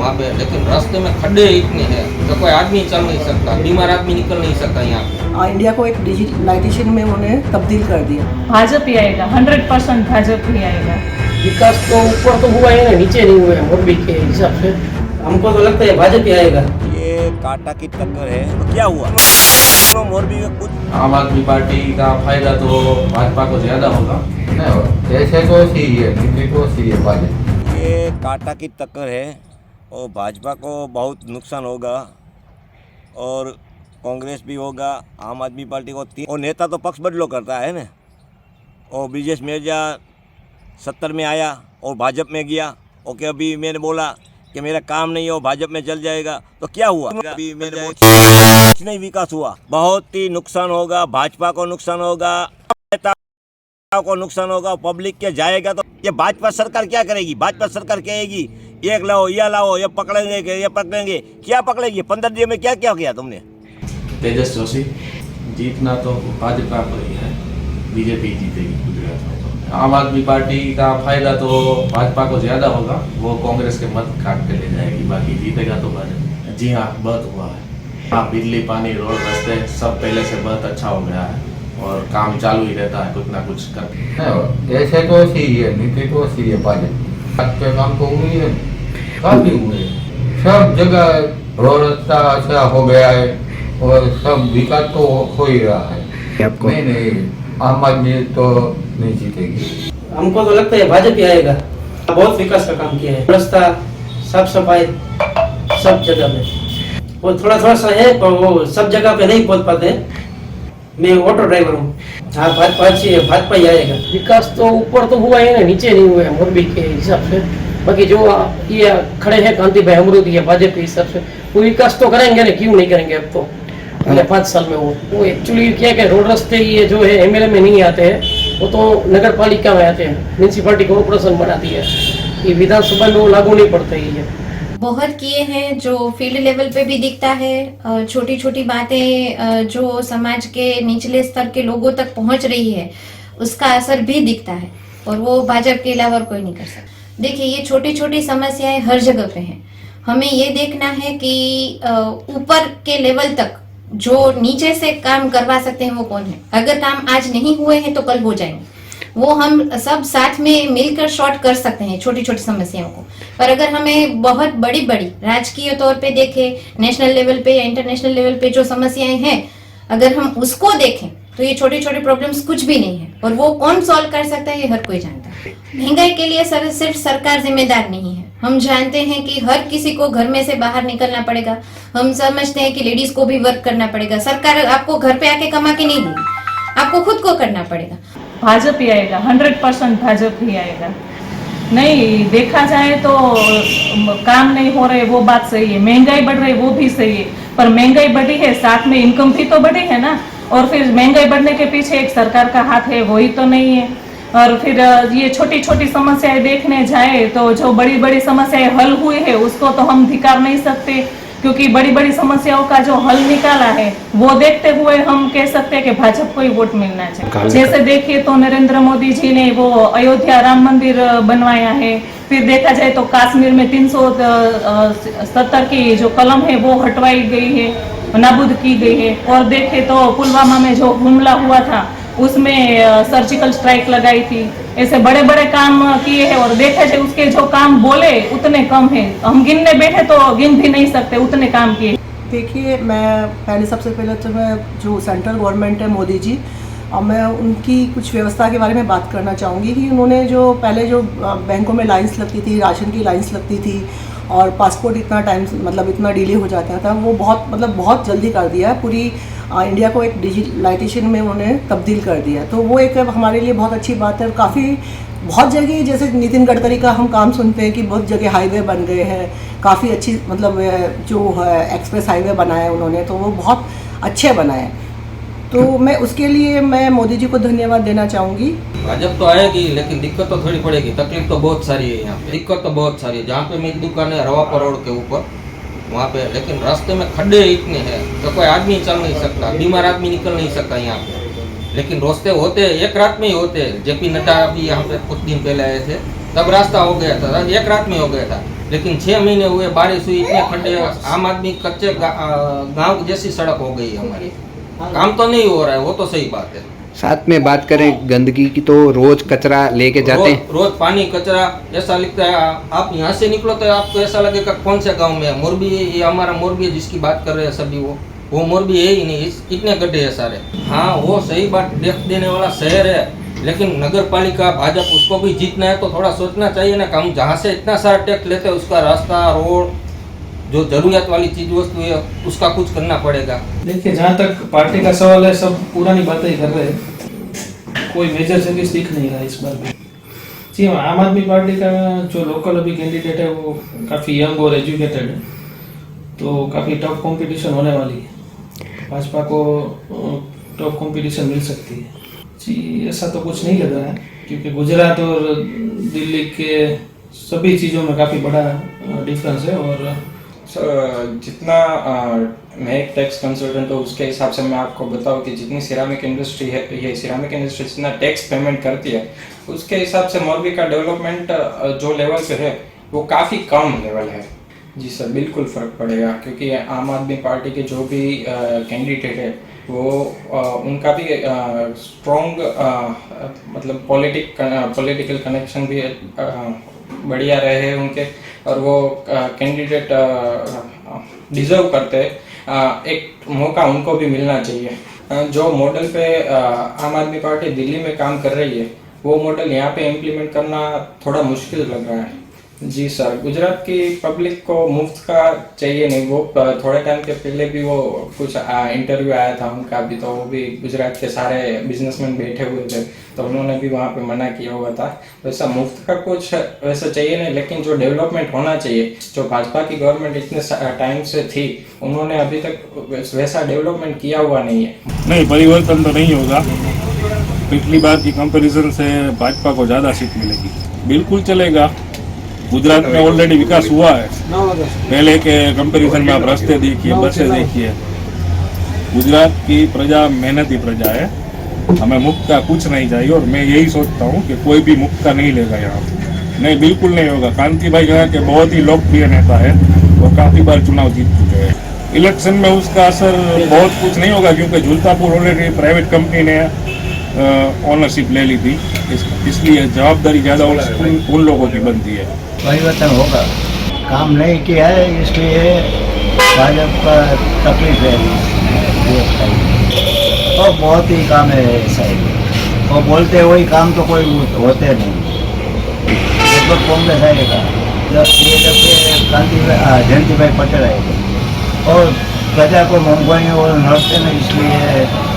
वहाँ पे, लेकिन रास्ते में खड्डे इतने हैं तो कोई आदमी चल नहीं सकता, बीमार आदमी निकल नहीं सकता यहाँ। इंडिया को एक डिजिटलाइजेशन में उन्होंने तब्दील कर दिया। भाजपा ही आएगा, 100% भाजपा ही आएगा। विकास तो ऊपर तो हुआ है ना, नीचे नहीं हुआ है। मोरबी के हिसाब से हमको तो लगता है भाजपा ही आएगा। ये कांटा की टक्कर है, तो क्या हुआ तो मोरबी में कुछ आम आदमी पार्टी का फायदा तो भाजपा को ज्यादा होगा। नहीं, ऐसे तो सही है, नीति तो सही है भाजपा। ये कांटा की टक्कर है और भाजपा को बहुत नुकसान होगा और कांग्रेस भी होगा, आम आदमी पार्टी को और नेता तो पक्ष बदलो करता है ना। और ब्रिजेश मेरजा 70 में आया और भाजपा में गया। ओके, अभी मैंने बोला कि मेरा काम नहीं हो, भाजपा में चल जाएगा, तो क्या हुआ? अभी मैंने कुछ नहीं विकास हुआ, बहुत ही नुकसान होगा, भाजपा को नुकसान होगा, नेताओं को नुकसान होगा, पब्लिक के जाएगा। तो ये भाजपा सरकार क्या करेगी? भाजपा सरकार कहेगी एक लाओ, यह लाओ, ये पकड़ेंगे, ये पकड़ेंगे। क्या पकड़ेगी? 15 दिन में क्या क्या किया तुमने? तेजस जोशी जीतना तो भाजपा को ही है, बीजेपी जीतेगी गुजरात में। तो आम आदमी पार्टी का फायदा तो भाजपा को ज्यादा होगा, वो कांग्रेस के मत काट के ले जाएगी, बाकी जीतेगा तो भाजपा। जी हाँ, बहुत हुआ है। हाँ, बिजली, पानी, रोड, रास्ते सब पहले से बहुत अच्छा हो गया है और काम चालू ही रहता है, कुछ ना कुछ कर। ऐसे तो सही है, नीति तो सही है भाजपा के काम तो हुई है, काफी हुए, सब जगह रोड रास्ता अच्छा हो गया है और सब विकास तो हो ही रहा है। नहीं, आम आदमी तो नहीं जीतेगी। हमको तो लगता है भाजपा ही आएगा। बहुत विकास का काम किया है, रास्ता, साफ सफाई सब जगह में। वो थोड़ा सा है पर वो सब जगह पे नहीं पहुंच पाते। मैं ऑटो ड्राइवर हूँ। हाँ, भाजपा ही आएगा। विकास तो ऊपर तो हुआ है ना, नीचे नहीं हुआ है। मोरबी के हिसाब से बाकी जो ये खड़े हैं कांति भाई अमरूद, ये भाजपा के हिसाब से वो विकास तो करेंगे ना, क्यों नहीं करेंगे? अब तो अगले 5 साल में वो एक्चुअली क्या है, रोड रास्ते ये जो है एमएलए में नहीं आते हैं, वो तो नगर पालिका में आते हैं, म्यूनसिपालिटी कॉर्पोरेशन बनाती है। ये विधानसभा में वो लागू नहीं पड़ता ये। बहुत किए हैं जो फील्ड लेवल पे भी दिखता है। छोटी छोटी बातें जो समाज के निचले स्तर के लोगों तक पहुंच रही है, उसका असर भी दिखता है और वो भाजपा के अलावा कोई नहीं कर सकता। देखिए, ये छोटी छोटी समस्याएं हर जगह पे हैं। हमें ये देखना है कि ऊपर के लेवल तक जो नीचे से काम करवा सकते हैं वो कौन है। अगर काम आज नहीं हुए हैं तो कल हो जाएंगे, वो हम सब साथ में मिलकर शॉर्ट कर सकते हैं छोटी छोटी समस्याओं को। पर अगर हमें बहुत बड़ी बड़ी राजकीय तौर पे देखें, नेशनल लेवल पे या इंटरनेशनल लेवल पे जो समस्याएं हैं, अगर हम उसको देखें तो ये छोटी छोटी प्रॉब्लम्स कुछ भी नहीं है। और वो कौन सॉल्व कर सकता है, ये हर कोई जानता है। महंगाई के लिए सिर्फ सरकार जिम्मेदार नहीं है। हम जानते हैं कि हर किसी को घर में से बाहर निकलना पड़ेगा। हम समझते हैं कि लेडीज को भी वर्क करना पड़ेगा। सरकार आपको घर पे आके कमा के नहीं देगी, आपको खुद को करना पड़ेगा। भाजपा ही आएगा, 100% भाजपा ही आएगा। नहीं, देखा जाए तो काम नहीं हो रहे वो बात सही है, महंगाई बढ़ रही वो भी सही है, पर महंगाई बढ़ी है साथ में इनकम भी तो बढ़ी है ना। और फिर महंगाई बढ़ने के पीछे एक सरकार का हाथ है, वही तो नहीं है। और फिर ये छोटी छोटी समस्याएं देखने जाए तो जो बड़ी बड़ी समस्याएं हल हुई है उसको तो हम धिकार नहीं सकते, क्योंकि बड़ी बड़ी समस्याओं का जो हल निकाला है वो देखते हुए हम कह सकते हैं कि भाजपा को ही वोट मिलना चाहिए। जैसे देखिए तो नरेंद्र मोदी जी ने वो अयोध्या राम मंदिर बनवाया है। फिर देखा जाए तो कश्मीर में 370 की जो कलम है वो हटवाई गई है, नाबूद की गई है। और देखे तो पुलवामा में जो हमला हुआ था उसमें सर्जिकल स्ट्राइक लगाई थी। ऐसे बड़े बड़े काम किए हैं और देखा जाए उसके जो काम बोले उतने कम है, हम गिनने बैठे तो गिन भी नहीं सकते, उतने काम किए। देखिए, मैं सबसे पहले तो मैं जो सेंट्रल गवर्नमेंट है मोदी जी, और मैं उनकी कुछ व्यवस्था के बारे में बात करना चाहूँगी कि उन्होंने जो पहले जो बैंकों में लाइंस लगती थी, राशन की लाइंस लगती थी और पासपोर्ट इतना टाइम इतना डिले हो जाता था, वो बहुत जल्दी कर दिया है। पूरी इंडिया को एक डिजिटलाइजेशन में उन्होंने तब्दील कर दिया। तो वो एक हमारे लिए बहुत अच्छी बात है। और बहुत जगह जैसे नितिन गडकरी का हम काम सुनते हैं कि बहुत जगह हाईवे बन गए हैं, काफ़ी अच्छी जो एक्सप्रेस हाईवे बनाए उन्होंने, तो वो बहुत अच्छे बनाए। तो मैं उसके लिए मैं मोदी जी को धन्यवाद देना चाहूँगी। भाजपा तो आएगी, लेकिन दिक्कत तो थोड़ी पड़ेगी। तकलीफ तो बहुत सारी है यहाँ पे, दिक्कत तो बहुत सारी है। जहाँ पे मेरी दुकान है रवा रोड के ऊपर, वहाँ पे, लेकिन रास्ते में खड्डे इतने हैं तो कोई आदमी चल नहीं सकता, बीमार आदमी निकल नहीं सकता यहाँ पे। लेकिन रास्ते होते एक रात में ही होते। जेपी नड्डा भी यहाँ पे कुछ दिन पहले आए थे, तब रास्ता हो गया था, एक रात में हो गया था। लेकिन 6 महीने हुए, बारिश हुई, इतने खड्डे, आम आदमी कच्चे गांव जैसी सड़क हो गई है हमारी। काम तो नहीं हो रहा है, वो तो सही बात है। साथ में बात करें गंदगी की तो रोज कचरा लेके जाते हैं। रोज पानी कचरा, ऐसा लगता है आप यहाँ से निकलो तो आपको ऐसा लगेगा कौन से गांव में है। मोरबी, ये हमारा मोरबी है जिसकी बात कर रहे हैं सभी, वो मोरबी है ही नहीं, कितने गड्ढे है सारे। हाँ, वो सही बात, टैक्स देने वाला शहर है, लेकिन नगर पालिका भाजपा, उसको भी जीतना है तो थोड़ा सोचना चाहिए ना कि हम जहाँ से इतना सारा टैक्स लेते हैं उसका रास्ता, रोड, जो जरूरत वाली चीज वस्तु है उसका कुछ करना पड़ेगा। देखिए, जहाँ तक पार्टी का सवाल है, सब पुरानी बातें ही कर रहे हैं, कोई मेजर चेंजेस दिख नहीं रहा इस बार भी। जी, आम आदमी पार्टी का जो लोकल अभी कैंडिडेट है वो काफ़ी यंग और एजुकेटेड है, तो काफ़ी टफ कंपटीशन होने वाली है। भाजपा को टफ कंपटीशन मिल सकती है। जी, ऐसा तो कुछ नहीं लग रहा है, क्योंकि गुजरात और दिल्ली के सभी चीज़ों में काफ़ी बड़ा डिफरेंस है। और जितना मैं एक टैक्स कंसल्टेंट हूँ, उसके हिसाब से मैं आपको बताऊँ कि जितनी सिरामिक इंडस्ट्री है, ये सिरामिक इंडस्ट्री जितना टैक्स पेमेंट करती है, उसके हिसाब से मोरबी का डेवलपमेंट जो लेवल पे है वो काफ़ी कम लेवल है। जी सर, बिल्कुल फ़र्क पड़ेगा, क्योंकि आम आदमी पार्टी के जो भी कैंडिडेट है वो उनका भी स्ट्रॉन्ग मतलब पॉलिटिकल कनेक्शन भी बढ़िया रहे हैं उनके, और वो कैंडिडेट डिज़र्व करते हैं। एक मौका उनको भी मिलना चाहिए। जो मॉडल पे आम आदमी पार्टी दिल्ली में काम कर रही है, वो मॉडल यहाँ पे इम्प्लीमेंट करना थोड़ा मुश्किल लग रहा है। जी सर, गुजरात की पब्लिक को मुफ्त का चाहिए नहीं। वो थोड़े टाइम के पहले भी वो कुछ इंटरव्यू आया था उनका भी, तो वो भी गुजरात के सारे बिजनेसमैन बैठे हुए थे, तो उन्होंने भी वहाँ पे मना किया हुआ था। वैसा मुफ्त का कुछ वैसा चाहिए नहीं, लेकिन जो डेवलपमेंट होना चाहिए, जो भाजपा की गवर्नमेंट इतने टाइम से थी, उन्होंने अभी तक वैसा डेवलपमेंट किया हुआ नहीं है। नहीं, परिवर्तन तो नहीं होगा। पिछली बार की कंपैरिजन से भाजपा को ज़्यादा सीट मिलेगी। बिल्कुल चलेगा। गुजरात में ऑलरेडी विकास हुआ है, पहले के कंपैरिजन में आप रास्ते देखिए, बसें देखिए। गुजरात की प्रजा मेहनती प्रजा है, हमें मुफ्त का कुछ नहीं चाहिए, और मैं यही सोचता हूँ कि कोई भी मुफ्त का नहीं लेगा यहाँ। नहीं, बिल्कुल नहीं होगा। कांति भाई यहाँ के बहुत ही लोकप्रिय नेता है और काफ़ी बार चुनाव जीत चुके हैं। इलेक्शन में उसका असर बहुत कुछ नहीं होगा, क्योंकि झूलतापुर ऑलरेडी प्राइवेट कंपनी ने ऑनरशिप ले ली थी, इसलिए जवाबदारी ज़्यादा उन लोगों की बनती है। परिवर्तन होगा, काम नहीं किया है इसलिए भाजपा का तकलीफ है और बहुत ही काम है ऐसा ही, और बोलते वही काम तो कोई होते नहीं। तो कांग्रेस आएगा, जयंती भाई पटेल आएगा, और प्रजा को महंगाई और नड़ते नहीं, इसलिए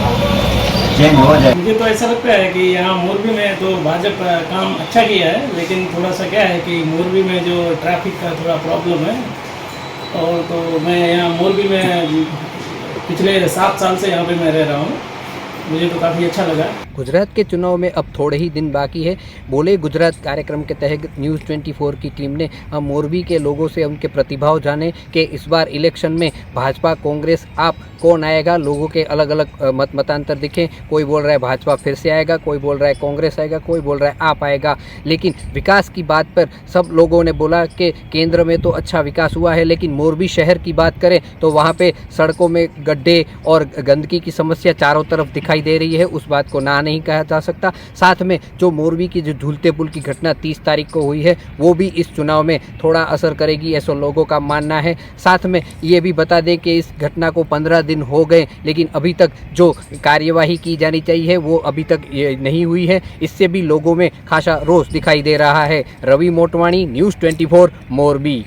चेंज हो जाए। मुझे तो ऐसा लगता है कि यहाँ मोरबी में तो भाजपा काम अच्छा किया है, लेकिन थोड़ा सा क्या है कि मोरबी में जो ट्रैफिक का थोड़ा प्रॉब्लम है, और तो मैं यहाँ मोरबी में पिछले 7 साल से यहाँ पे मैं रह रहा हूँ, मुझे तो काफ़ी अच्छा लगा। गुजरात के चुनाव में अब थोड़े ही दिन बाकी है। बोले गुजरात कार्यक्रम के तहत न्यूज़ 24 की टीम ने हम मोरबी के लोगों से उनके प्रतिभाव जाने कि इस बार इलेक्शन में भाजपा, कांग्रेस, आप कौन आएगा। लोगों के अलग अलग मतांतर दिखे। कोई बोल रहा है भाजपा फिर से आएगा, कोई बोल रहा है कांग्रेस आएगा, कोई बोल रहा है आप आएगा। लेकिन विकास की बात पर सब लोगों ने बोला कि केंद्र में तो अच्छा विकास हुआ है, लेकिन मोरबी शहर की बात करें तो वहाँ पे सड़कों में गड्ढे और गंदगी की समस्या चारों तरफ दिखाई दे रही है। उस बात को ना नहीं कहा जा सकता। साथ में जो मोरबी की जो झूलते पुल की घटना 30 तारीख को हुई है, वो भी इस चुनाव में थोड़ा असर करेगी, ऐसा लोगों का मानना है। साथ में ये भी बता दें कि इस घटना को 15 दिन हो गए, लेकिन अभी तक जो कार्यवाही की जानी चाहिए वो अभी तक नहीं हुई है। इससे भी लोगों में खासा रोष दिखाई दे रहा है। रवि मोटवाणी, न्यूज़ 24, मोरबी।